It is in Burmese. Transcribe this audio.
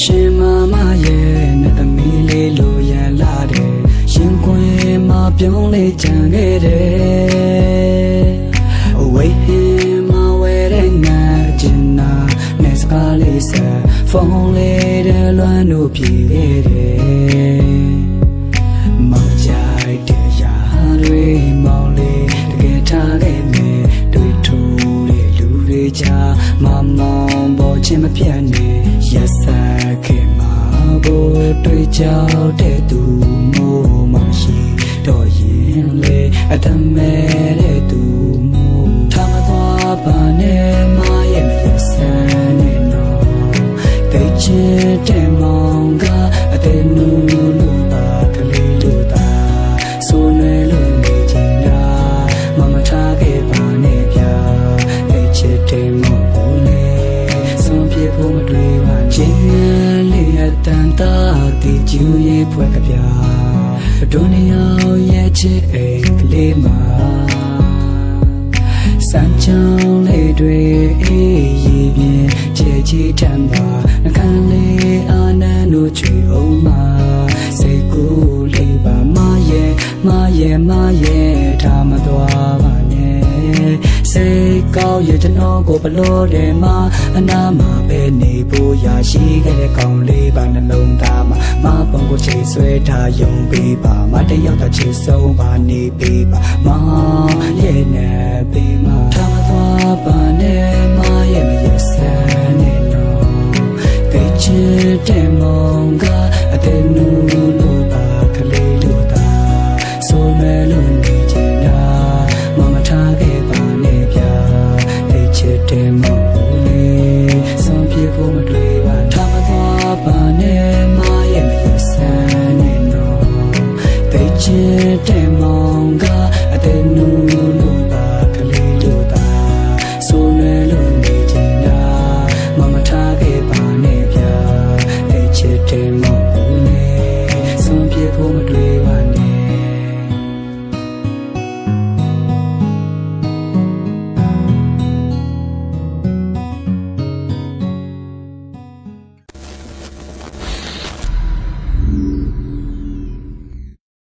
ရှင်မမရဲ့နဲ့သမီးလေးလိုရန်လာတယ်ရှင်ခွင်မှာပြုံးလေးကြံခဲ့တယ်အဝေးဟင်းမဝဲတဲ့ငါကျင်နာနဲ့စကားလေးဆက်ဖုန်းလေးတဲ့လွမ်းတို့ပြေခဲ့တယ်မကြိုက်တဲ့ရာတွေမောင်လေးတကယ်ထားခဲ့မယ်တွေ့ထူတဲ့လူတွေကြားမမောင်ပေါ်ချင်းမပြတ်နဲ့ရက်ဆက်ခဲ့မှာကိုတွေ့ကြောက်တဲ့သူမို့မရှိတော့ရင်လေအတမဲတဲ့သူမို့ထားမသွားပါနဲ့မရဲ့မရက်စမ်းနဲ့နော်တိတ်ချင်တဲ့မောင်ကအသေးနူလူပါကလေးလူသာဆိုလွယ်လို့နေချင်တာမမထားခဲ့ပါနဲ့ဗျာတိတ်ချစ်တဲ့မောင်ကိုလေဆုံးပြေဖို့မတွေ့ပါချင်းလေးအတန်တာတီကျူရဲ့ဖွဲ့ကဗျာဒုနေရောက်ရဲ့ချစ်အိမ်ကလေးမှာစံချောင်းလေးတွေအေးရီပြင်းချေချီထမ်းပါနှခမ်းလေးအာနန်းတို့ချွေအောင်မှာစိတ်ကူးလေးပါမရဲ့ထားမသွားပါနဲ့စိတ်ကောင်းရဲ့ကျွန်တော်ကိုဘလို့တယ်မှာအနာမှာပဲနေဖို့ရရှိခဲ့တဲ့ကောင်းလေးပါနှလုံးသားမှာမပုံကိုချေဆွဲထားယုံပေးပါမတယောက်သာချေဆုံးပါနေပေးပါမရဲ့နဲ့ပေးပါ